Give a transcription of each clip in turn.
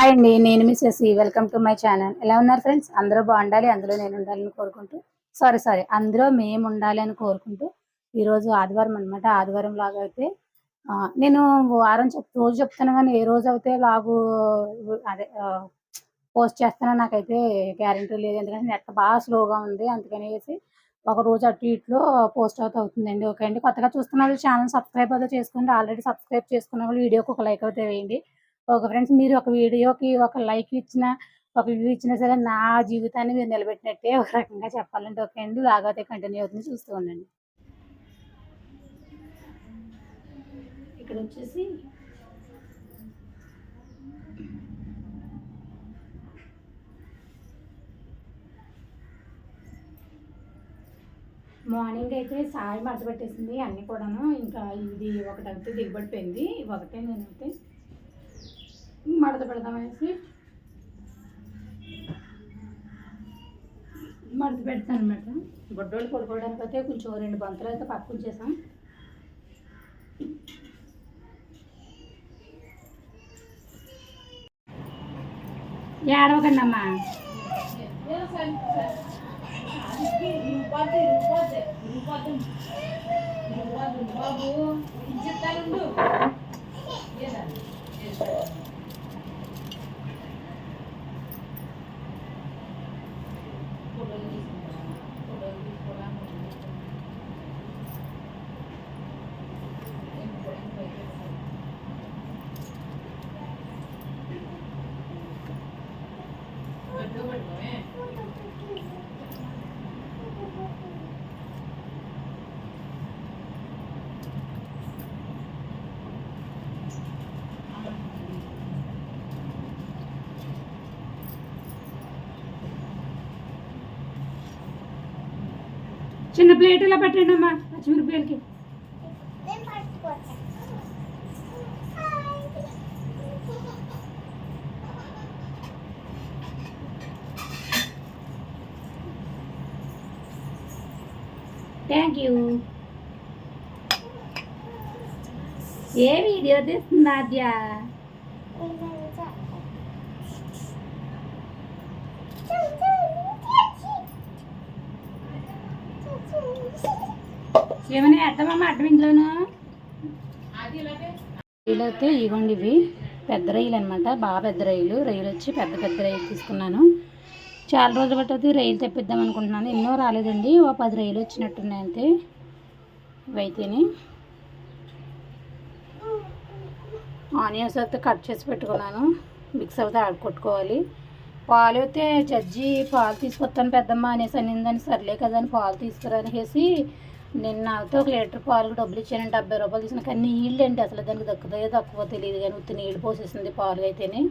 Hi అండి, నేను మీ Shashi. Welcome to my channel. ఎలా ఉన్నారు ఫ్రెండ్స్? అందరూ బాగుండాలి, అందులో నేను ఉండాలని కోరుకుంటూ అందులో మేము ఉండాలి అని కోరుకుంటూ ఈరోజు ఆదివారం అనమాట. ఆదివారం లాగా అయితే నేను రోజు చెప్తాను కానీ ఏ రోజు అయితే లాగు అదే పోస్ట్ చేస్తానో నాకైతే గ్యారెంటీ లేదు. ఎందుకంటే నెట్ బాగా స్లోగా ఉంది. అందుకనేసి ఒక రోజు అటు ఇట్లో పోస్ట్ అవుతుందండి. ఓకే అండి, కొత్తగా చూస్తున్న వాళ్ళు ఛానల్ సబ్స్క్రైబ్ అయితే చేసుకోండి. ఆల్రెడీ సబ్స్క్రైబ్ చేసుకున్న వాళ్ళు వీడియోకి ఒక లైక్ అయితే వేయండి. ఓకే ఫ్రెండ్స్, మీరు ఒక వీడియోకి ఒక లైక్ ఇచ్చినా ఒక వ్యూ ఇచ్చినా సరే నా జీవితాన్ని మీరు నిలబెట్టినట్టే ఒక రకంగా చెప్పాలంటే. ఓకే అండి, లాగైతే కంటిన్యూ అవుతుంది, చూస్తూ ఉండండి. ఇక్కడ వచ్చేసి మార్నింగ్ అయితే సాయి మడత పెట్టేసింది అన్నీ కూడాను. ఇంకా ఇది ఒకటైతే దిగబడిపోయింది, ఒకటే నేనైతే మడత పెడదామనేసి మడత పెడతాను అనమాట. బొడ్డోళ్ళు పడుకోవడానికి అయితే కొంచెం 2 బంతులు అయితే పక్కన చేసాం. ఏడవకండి అమ్మా. చిన్న ప్లేట్ ఇలా పెట్టండి అమ్మా పచ్చిమిరపకాయలకి. Thank you. ఏ వీడియో తీస్తుంది ఆద్య? ఏమైనా వేద్దామమ్మా అడ్డం ఇంట్లోనూ? రొయ్యలు అయితే ఇవ్వండి, ఇవి పెద్ద రొయ్యలు అనమాట, బాగా పెద్ద రొయ్యలు. రొయ్యలు వచ్చి పెద్ద పెద్ద రొయ్యలు తీసుకున్నాను. చాలా రోజులు బట్టి రొయ్యలు తెప్పిద్దాం అనుకుంటున్నాను. ఎన్నో రాలేదండి, 10 రొయ్యలు వచ్చినట్టున్నాయి అంతే. ఇవైతేనే ఆనియన్స్ అయితే కట్ చేసి పెట్టుకున్నాను. మిక్స్ అయితే కొట్టుకోవాలి. పాలు అయితే జడ్జి పాలు తీసుకొస్తాను పెద్దమ్మ అనేసి అనిందని, సర్లే కదా అని పాలు తీసుకురానేసి నిన్న అయితే 1 లీటర్ పాలు డబ్బులు ఇచ్చానంటే 70 రూపాయలు తీసుకున్నా. కానీ నీళ్ళు ఏంటి అసలు దానికి దక్కుతాయో తక్కువ తెలియదు కానీ ఉత్తి నీళ్ళు పోసేసింది పాలు అయితేనే.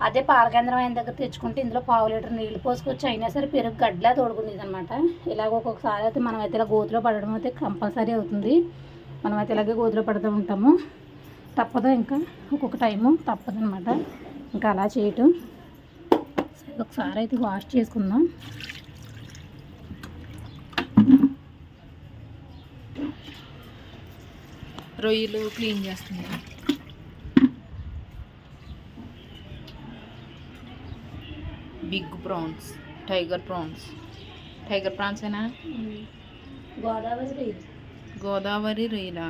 అదే పాల కేంద్రం అయిన దగ్గర తెచ్చుకుంటే ఇందులో 1/2 లీటర్ నీళ్ళు పోసుకొచ్చి అయినా సరే పెరుగు గడ్డలా తోడుకునేది అనమాట. ఇలాగ ఒక్కొక్కసారి అయితే మనం అయితే ఇలా గోతులో పడడం అయితే కంపల్సరీ అవుతుంది. మనం అయితే ఇలాగే గోతులో పడుతూ ఉంటాము, తప్పదు. ఇంకా ఒక్కొక్క టైము తప్పదు అనమాట ఇంకా అలా చేయటం. ఒకసారి అయితే వాష్ చేసుకుందాం. రొయ్యలు క్లీన్ చేస్తుంది. బిగ్ ప్రాన్స్, టైగర్ ప్రాన్సేనా? గోదావరి రొయ్యలా?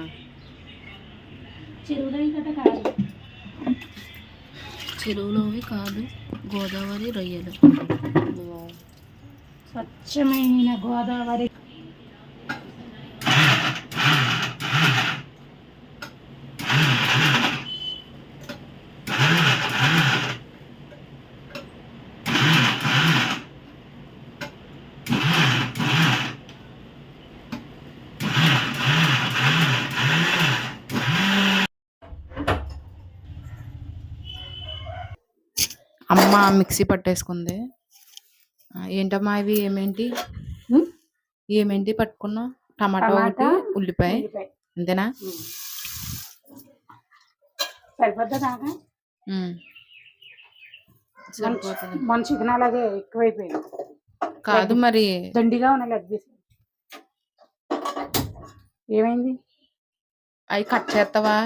చెరువులోవి కాదు, గోదావరి రొయ్యలు. స్వచ్ఛమైన గోదావరి. అమ్మ మిక్సీ పట్టేసుకుంది. ఏంటమ్మా ఇవి? ఏమేంటి పట్టుకున్నా? టమాటా ఒకటి, ఉల్లిపాయ, అంతేనా? సరిపోతుందా? మన చికెన్ అలాగే ఎక్కువైపోయింది కాదు మరి, దండిగా ఉన్నాయి లెగ్ పీస్. ఏమైంది? అవి కట్ చేస్తావా?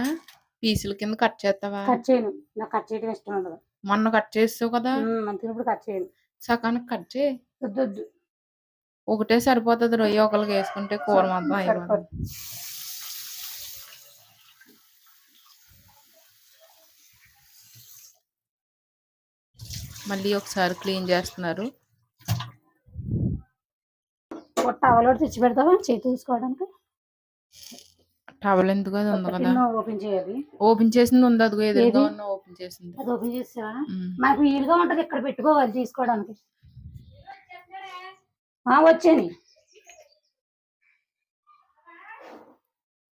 పీసుల కింద కట్ చేస్తావా? కట్ చేయను, నాకు కట్ చేయడం ఇష్టం ఉండదు. మొన్న కట్ చేసావు కదా మంచిగా కట్ చేయండి. సకానికి కట్ చేయి. వద్దు ఒకటే సరిపోతుంది. రొయ్య ఒకరికి వేసుకుంటే కూర మొత్తం అయిపోతుంది. మళ్ళీ ఒకసారి క్లీన్ చేస్తున్నారు. టవల్ తెచ్చి పెడతావా చేతి తీసుకోవడానికి? టవల్ ఎందుకు? అది ఉంది కదా, ఓపెన్ చేయాలి. ఓపెన్ చేసింది ఉంది. అదిగో ఎదురుగా ఉన్న ఓపెన్ చేసింది. అది ఓపెన్ చేసావా? మనకు వీలుగా ఉంటది ఇక్కడ పెట్టుకోవాలి తీసుకోవడానికి. వచ్చేది.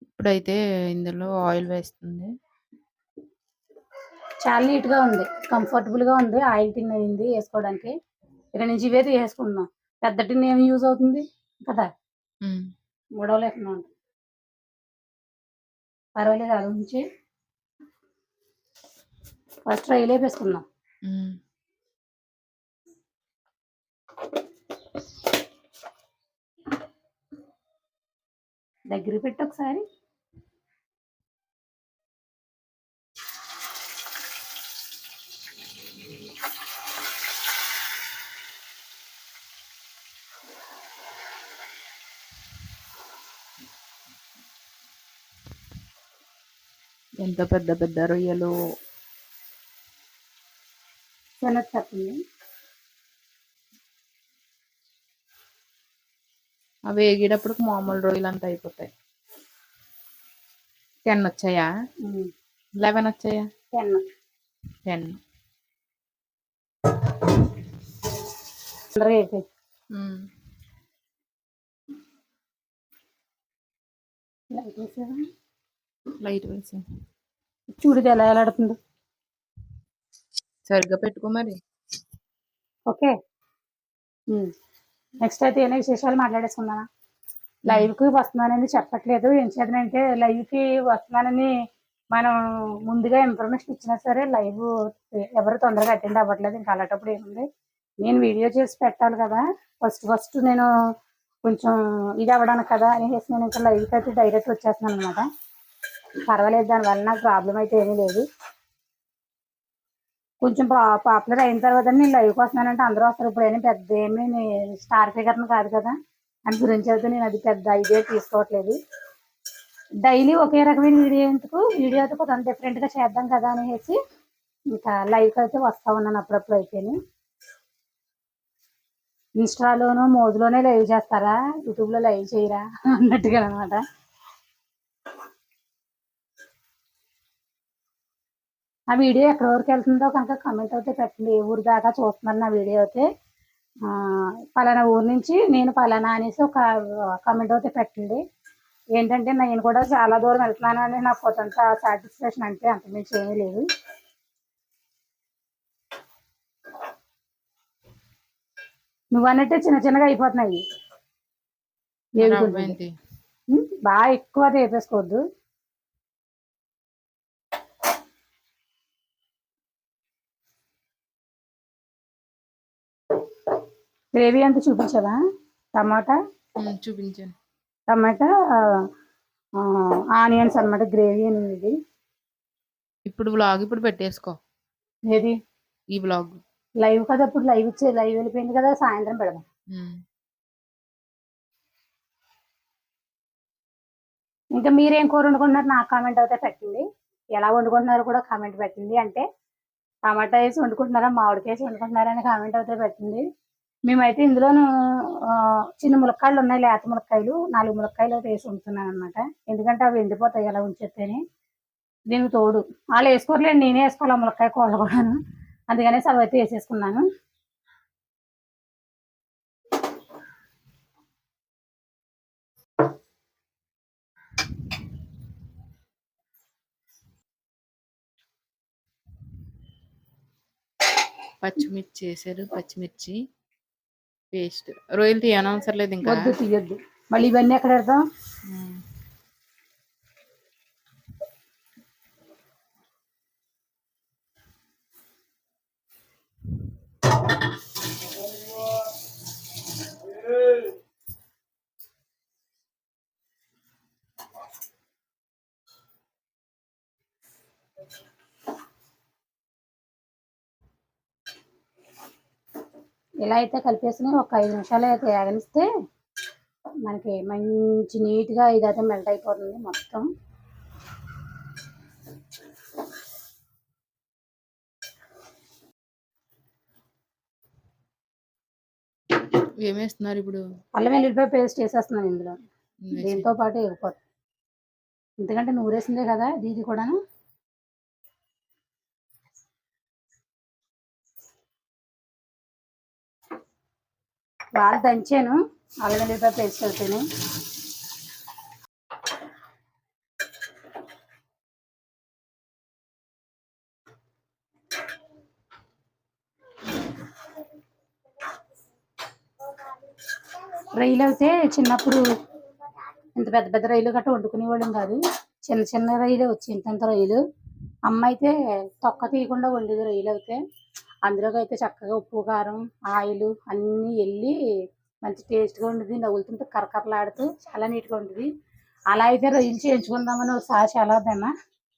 ఇప్పుడైతే ఇందులో ఆయిల్ వేస్తుంది. చాలా నీట్ గా ఉంది, కంఫర్టబుల్ గా ఉంది. ఆయిల్ టిన్ అయింది వేసుకోవడానికి. ఇక్కడ నుంచి ఇవే వేసుకుందాం. పెద్ద టిన్ ఏమి యూజ్ అవుతుంది కదా, మూడవ లేకుండా ఉంటుంది. పర్వాలేదు. అది నుంచి ఫస్ట్ రైలు వేసుకుందాం. దగ్గర పెట్టి ఒకసారి. ఎంత పెద్ద పెద్ద రొయ్యలు. శనగపప్పు అవి వేగేటప్పుడు మామూలు రొయ్యలు అంతా అయిపోతాయి. 10 వచ్చాయా? 11 వచ్చాయా? 10. లైట్ వేసా. చూడు ఎలా ఎలాడుతుందో. సరిగ్గా పెట్టుకో మరి. ఓకే, నెక్స్ట్ అయితే ఏమైనా విశేషాలు మాట్లాడేసుకుందామా? లైవ్కి వస్తున్నానని చెప్పట్లేదు. ఏం చేద్దానంటే లైవ్కి వస్తున్నానని మనం ముందుగా ఇన్ఫర్మేషన్ ఇచ్చినా సరే లైవ్ ఎవరు తొందరగా అటెండ్ అవ్వట్లేదు. ఇంకా అలాంటప్పుడు ఏముంది, నేను వీడియో చేసి పెట్టాలి కదా. ఫస్ట్ నేను కొంచెం ఇది అవ్వడానికి కదా అనేసి నేను ఇంకా లైవ్కి అయితే డైరెక్ట్ వచ్చేస్తున్నాను అనమాట. పర్వాలేదు, దానివల్ల నాకు ప్రాబ్లం అయితే ఏమీ లేదు. కొంచెం పాపులర్ అయిన తర్వాత నేను లైవ్కి వస్తున్నానంటే అందరూ వస్తారు. ఇప్పుడు ఏమీ పెద్ద ఏమీ స్టార్ ఫిగర్ని కాదు కదా, అని గురించి అయితే నేను అది పెద్ద ఐడియా తీసుకోవట్లేదు. డైలీ ఒకే రకమైన వీడియో ఎందుకు, వీడియో అయితే కొంచెం డిఫరెంట్గా చేద్దాం కదా అనేసి ఇంకా లైవ్కి అయితే వస్తూ ఉన్నాను అప్పుడప్పుడు. అయితేనే ఇన్స్టాలోనూ మోజులోనే లైవ్ చేస్తారా, యూట్యూబ్లో లైవ్ చేయరా అన్నట్టుగా అనమాట. ఆ వీడియో ఎక్కడి వరకు వెళ్తుందో కనుక కమెంట్ అయితే పెట్టండి. ఏ ఊరు దాకా చూస్తున్నారు నా వీడియో అయితే, పలానా ఊరు నుంచి నేను పలానా అనేసి ఒక కమెంట్ అయితే పెట్టండి. ఏంటంటే నేను కూడా చాలా దూరం వెళ్తున్నాను అని నాకు కొంత సాటిస్ఫాక్షన్, అంటే అంతమించి ఏమీ లేదు. నువ్వు అన్నట్టే చిన్న చిన్నగా అయిపోతున్నాయి. బాగా ఎక్కువ వేపేసుకోవద్దు. గ్రేవీ అంతా చూపించవా? టమాటా చూపించాను. టమాటా ఆనియన్స్ అన్నమాట గ్రేవీ అనేది. ఇప్పుడు వ్లాగ్ ఇప్పుడు పెట్టేసుకో. ఏది? ఈ వ్లాగ్ లైవ్ కదా, ఇప్పుడు లైవ్ వెళ్ళిపోయింది కదా, సాయంత్రం పెడదాం. ఇంకా మీరేం కూర వండుకుంటున్నారు నాకు కామెంట్ అయితే పెట్టండి. ఎలా వండుకుంటున్నారో కూడా కామెంట్ పెట్టండి. అంటే టమాటా వేసి వండుకుంటున్నారా, మామిడికాయ వేసి వండుకుంటున్నారా అని కామెంట్ అయితే పెట్టండి. మేమైతే ఇందులోనూ చిన్న ములక్కాయలు ఉన్నాయి, లేత ములక్కాయలు 4 ములక్కాయలు అయితే వేసి వండుతున్నాను అనమాట. ఎందుకంటే అవి ఎండిపోతాయి ఎలా ఉంచేస్తేనే. దీనికి తోడు వాళ్ళు వేసుకోరలేండి, నేనే వేసుకోవాలి ములక్కాయ కూరలు కూడాను. అందుకనే అవి అయితే వేసేసుకున్నాను. పచ్చిమిర్చి వేసారు, పచ్చిమిర్చి పేస్ట్. రొయ్యలు తీయనవసరం లేదు, ఇంకా వద్దు తీయొద్దు. మళ్ళీ ఇవన్నీ ఎక్కడ పెడతాం? ఇలా అయితే కలిపేసుకుని ఒక 5 నిమిషాలు అయితే వేగనిస్తే మనకి మంచి నీట్గా ఇదైతే మెల్ట్ అయిపోతుంది మొత్తం. ఏమేస్తున్నారు ఇప్పుడు? అల్లం వెల్లుల్లిపాయ పేస్ట్ వేసేస్తున్నాను ఇందులో. దీంతో పాటు వేగిపోతుంది, ఎందుకంటే నూరేసిందే కదా ఇది కూడాను. బాగా దంచాను అల్లం వెల్లుల్లిపాయ పేస్ట్ అయితేనే. రొయ్యలు అయితే చిన్నప్పుడు ఇంత పెద్ద పెద్ద రొయ్యలు గట్రా వండుకునేవాళ్ళం కాదు, చిన్న చిన్న రొయ్యలు వచ్చి ఇంతంత రొయ్యలు. అమ్మ అయితే తొక్క తీయకుండా వండేది రొయ్యలు అయితే. అందులోకి అయితే చక్కగా ఉప్పు కారం ఆయిల్ అన్నీ వెళ్ళి మంచి టేస్ట్గా ఉండేది, నవ్వులుతుంటే కరకరలాడుతూ చాలా నీట్గా ఉండేది. అలా అయితే రొయ్యలు చేయించుకుందామని ఒకసారి చాలా వద్దమ్మా,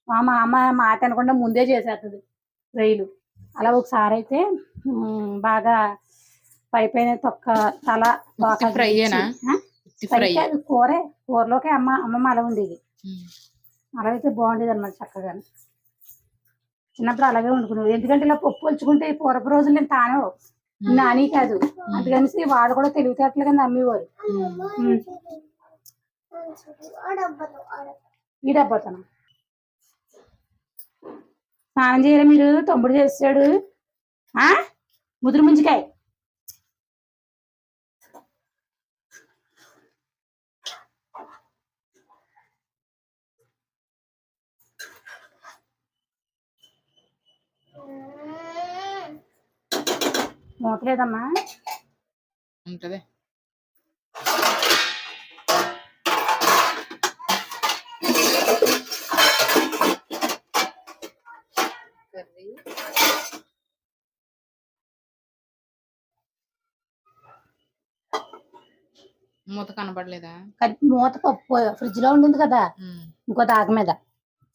మా అమ్మ మాట అనకుండా ముందే చేసేస్తుంది రొయ్యలు. అలా ఒకసారి అయితే బాగా పైన తొక్క తల బాగా ఫ్రై కాదు, కూరలోకి అమ్మమ్మ అలా ఉండేది. అలా అయితే బాగుండేది అన్నమాట చక్కగా. చిన్నప్పుడు అలాగే వండుకునేది, ఎందుకంటే ఇలా పప్పు వచ్చుకుంటే పూర్వపు రోజులు నేను తాను నాని కాదు, అందుకనేసి వాళ్ళు కూడా తెలివితేటలుగా నమ్మేవారు. ఈ డబ్బాతనం స్నానం చేయాలి మీరు, తమ్ముడు చేస్తాడు ముదురు ముంజికాయ. మూతలేదమ్మా ఉంటుంది. మూత కనపడలేదా? మూత పప్పు ఫ్రిడ్జ్ లో ఉండింది కదా, ఇంకో దాగ మీద.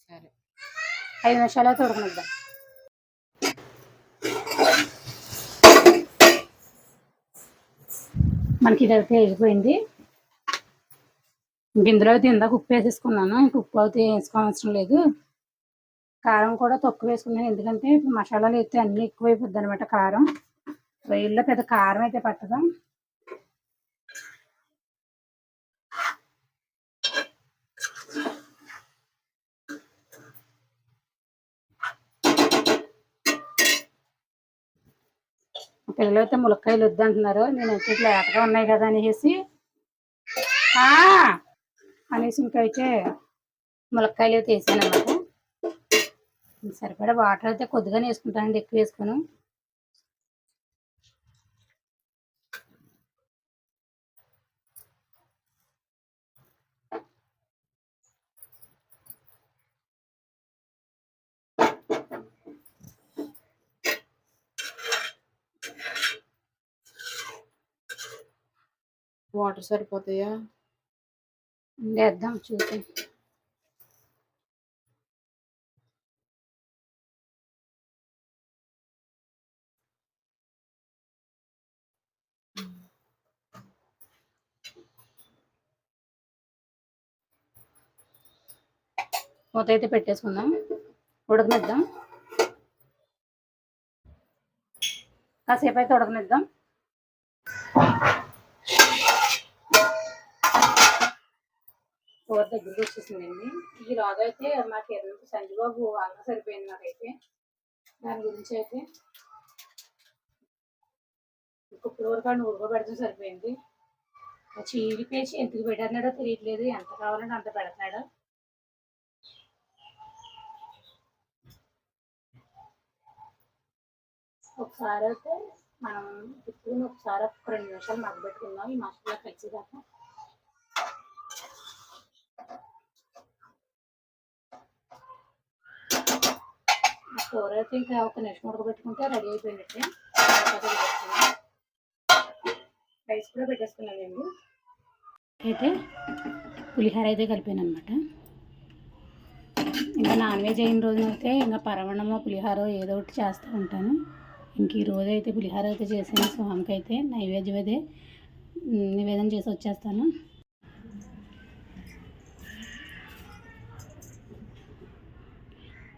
సరే 5 నిమిషాలు అయితే ఉడకనిద్దాం. మనకి ఇదైతే వేగిపోయింది. ఇంక ఇందులో అయితే ఇందాక ఉప్పు వేసేసుకున్నాను, ఇంక ఉప్పు అయితే వేసుకోవసరం లేదు. కారం కూడా తక్కువ వేసుకున్నాను, ఎందుకంటే ఇప్పుడు మసాలాలు అయితే అన్నీ ఎక్కువైపోద్ది అనమాట. కారం రొయ్యల్లో పెద్ద కారం అయితే పట్టదు. పిల్లలు అయితే ములక్కాయలు వద్దంటున్నారు, నేనైతే లేతగా ఉన్నాయి కదా అనేసి ఇంకైతే ములక్కాయలు అయితే వేసాను అనమాట. సరిపడా వాటర్ అయితే కొద్దిగానే వేసుకుంటానండి, ఎక్కువ వేసుకుని. వాటర్ సరిపోతాయా? వేద్దాం చూసి. మూత అయితే పెట్టేసుకుందాం, ఉడకనిద్దాం. కాసేపు అయితే ఉడకనిద్దాం. కూర దగ్గరికి వచ్చేసిందండి. ఈ రాగా అయితే మాకు ఎంత సంజీబాబు అన్నం సరిపోయింది నాకైతే. దాని గురించి అయితే ఇప్పుడు వరకు ఉడకబెడితే సరిపోయింది. చీలిపేసి ఎందుకు పెట్టన్నాడో తెలియట్లేదు, ఎంత కావాలంటే అంత పెడుతున్నాడు. ఒకసారి అయితే మనం ఇప్పుడు ఒకసారి 2 నిమిషాలు మగ్గబెట్టుకుందాం ఈ మసాలా కలిసేదాకా. కూర అయితే ఇంకా 1 నిమిషం ఉడకబెట్టుకుంటే రెడీ అయిపోయినట్టే. రైస్ కూడా పెట్టేసుకున్నానండి. అయితే పులిహోర అయితే కలిపాను అనమాట. ఇంకా నాన్ వెజ్ అయిన రోజునైతే ఇంకా పరవణమో పులిహోర ఏదో ఒకటి చేస్తూ ఉంటాను. ఇంక ఈ రోజు అయితే పులిహోర అయితే చేసాను. స్వామికి అయితే నైవేద్యం అయితే నివేదన చేసి వచ్చేస్తాను.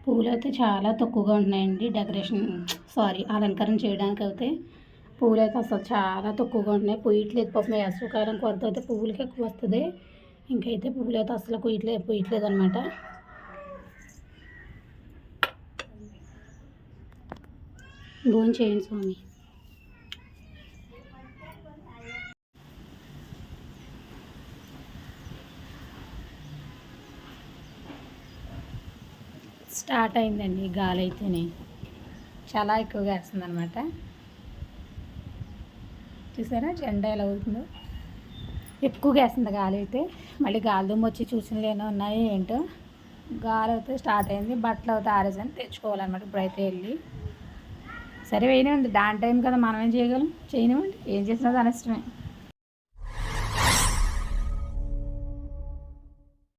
పువ్వులు అయితే చాలా తక్కువగా ఉంటున్నాయండి. అలంకరణ చేయడానికి అయితే పువ్వులు అయితే అసలు చాలా తక్కువగా ఉంటున్నాయి. పొయ్యట్లేదు పాపం. వేసవికాలం కొరత అయితే పువ్వులకి ఎక్కువ వస్తుంది. ఇంకైతే పువ్వులు అయితే అసలు పొయ్యట్లేదు అనమాట. భోజనం చేయండి స్వామి. స్టార్ట్ అయిందండి గాలి అయితేనే చాలా ఎక్కువగా వేస్తుంది అనమాట. చూసారా జెండా ఎలా అవుతుందో, ఎక్కువగా వేస్తుంది గాలి అయితే. మళ్ళీ గాలి దుమ్ము వచ్చి చూసినవి ఏమైనా ఉన్నాయి ఏంటో. గాలి అయితే స్టార్ట్ అయింది. బట్టలు అయితే ఆరేసని తెచ్చుకోవాలన్నమాట. ఇప్పుడైతే వెళ్ళి సరే వేయనివ్వండి, దాని టైం కదా మనం ఏం చేయగలం. చేయనివ్వండి, ఏం చేసినా దాని ఇష్టమే.